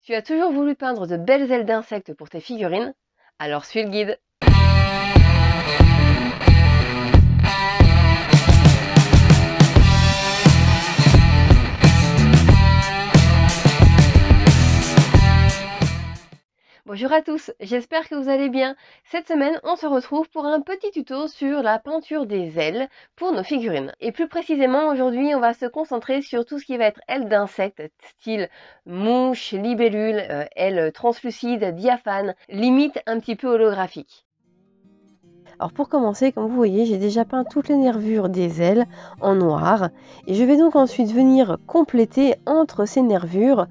Tu as toujours voulu peindre de belles ailes d'insectes pour tes figurines? Alors suis le guide. Bonjour à tous, j'espère que vous allez bien. Cette semaine, on se retrouve pour un petit tuto sur la peinture des ailes pour nos figurines. Et plus précisément, aujourd'hui, on va se concentrer sur tout ce qui va être ailes d'insectes, style mouche, libellule, ailes translucides, diaphanes, limite un petit peu holographique. Alors pour commencer, comme vous voyez, j'ai déjà peint toutes les nervures des ailes en noir et je vais donc ensuite venir compléter entre ces nervures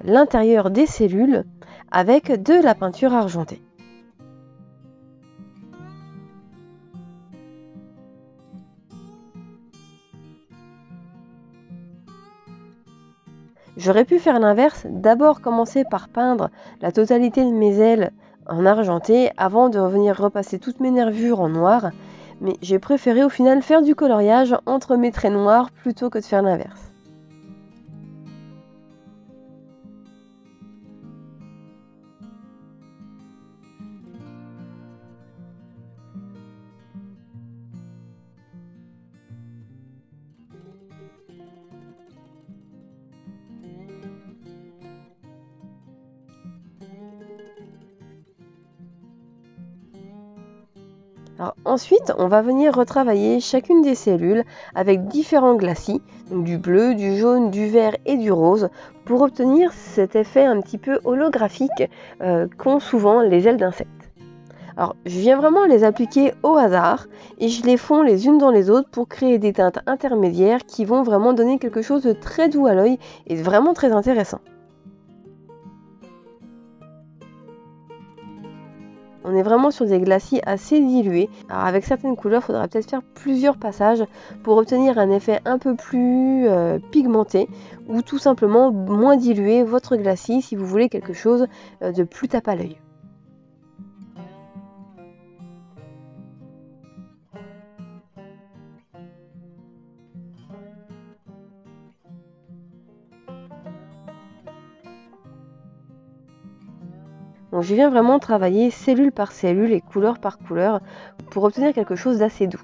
l'intérieur des cellules avec de la peinture argentée. J'aurais pu faire l'inverse, d'abord commencer par peindre la totalité de mes ailes en argenté avant de revenir repasser toutes mes nervures en noir, mais j'ai préféré au final faire du coloriage entre mes traits noirs plutôt que de faire l'inverse. Alors, ensuite, on va venir retravailler chacune des cellules avec différents glacis, donc du bleu, du jaune, du vert et du rose, pour obtenir cet effet un petit peu holographique qu'ont souvent les ailes d'insectes. Alors, je viens vraiment les appliquer au hasard et je les fonds les unes dans les autres pour créer des teintes intermédiaires qui vont vraiment donner quelque chose de très doux à l'œil et vraiment très intéressant. On est vraiment sur des glacis assez dilués. Alors avec certaines couleurs, il faudra peut-être faire plusieurs passages pour obtenir un effet un peu plus pigmenté ou tout simplement moins diluer votre glacis si vous voulez quelque chose de plus tape à l'œil. Donc je viens vraiment travailler cellule par cellule et couleur par couleur pour obtenir quelque chose d'assez doux.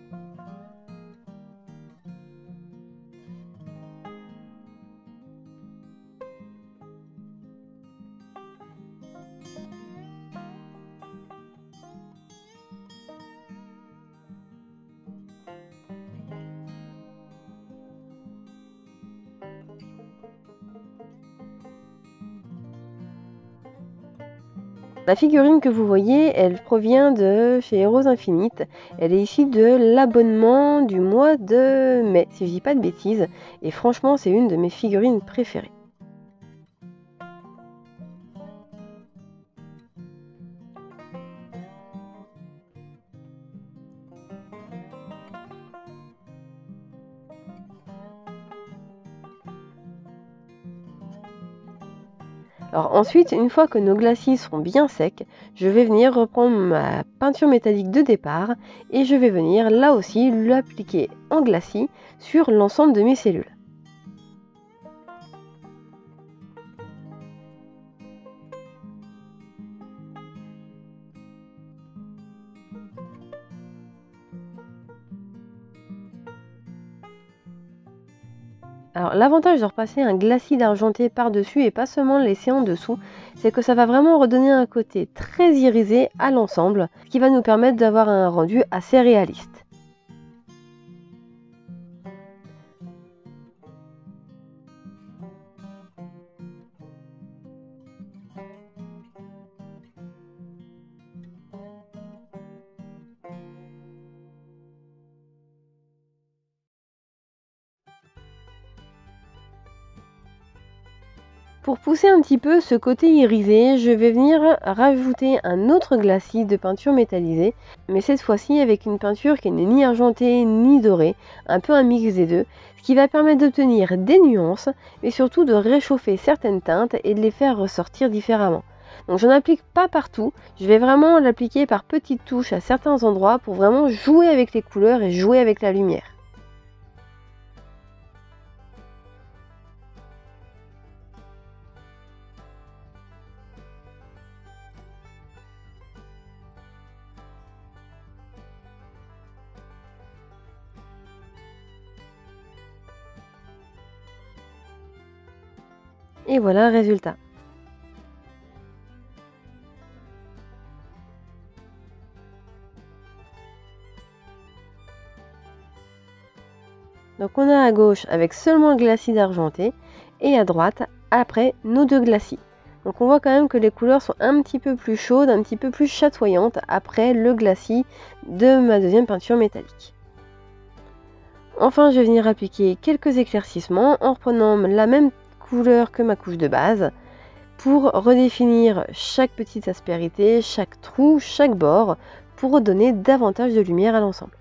La figurine que vous voyez, elle provient de chez Rose Infinite. Elle est issue de l'abonnement du mois de mai, si je dis pas de bêtises. Et franchement, c'est une de mes figurines préférées. Alors ensuite, une fois que nos glacis seront bien secs, je vais venir reprendre ma peinture métallique de départ et je vais venir là aussi l'appliquer en glacis sur l'ensemble de mes cellules. Alors l'avantage de repasser un glacis d'argenté par-dessus et pas seulement le laisser en dessous, c'est que ça va vraiment redonner un côté très irisé à l'ensemble, ce qui va nous permettre d'avoir un rendu assez réaliste. Pour pousser un petit peu ce côté irisé, je vais venir rajouter un autre glacis de peinture métallisée, mais cette fois-ci avec une peinture qui n'est ni argentée ni dorée, un peu un mix des deux, ce qui va permettre d'obtenir des nuances, mais surtout de réchauffer certaines teintes et de les faire ressortir différemment. Donc je n'applique pas partout, je vais vraiment l'appliquer par petites touches à certains endroits pour vraiment jouer avec les couleurs et jouer avec la lumière. Et voilà le résultat. Donc on a à gauche avec seulement le glacis d'argenté et à droite après nos deux glacis. Donc on voit quand même que les couleurs sont un petit peu plus chaudes, un petit peu plus chatoyantes après le glacis de ma deuxième peinture métallique. Enfin, je vais venir appliquer quelques éclaircissements en reprenant la même couleur que ma couche de base pour redéfinir chaque petite aspérité, chaque trou, chaque bord pour donner davantage de lumière à l'ensemble.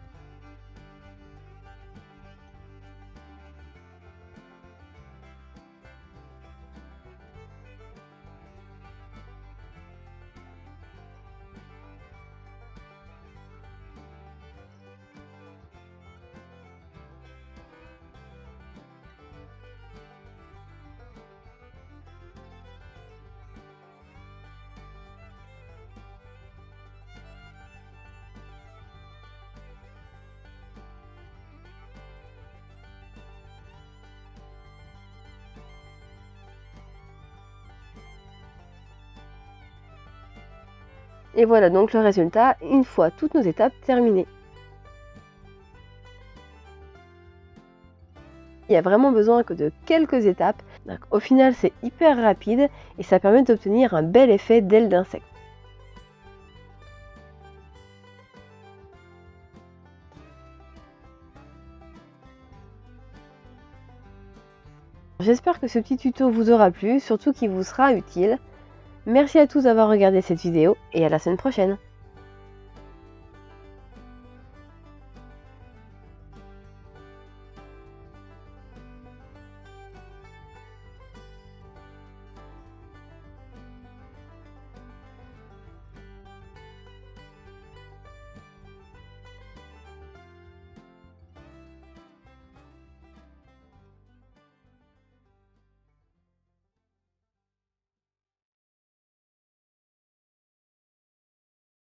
Et voilà donc le résultat une fois toutes nos étapes terminées. Il y a vraiment besoin que de quelques étapes. Donc, au final, c'est hyper rapide et ça permet d'obtenir un bel effet d'aile d'insecte. J'espère que ce petit tuto vous aura plu, surtout qu'il vous sera utile. Merci à tous d'avoir regardé cette vidéo et à la semaine prochaine.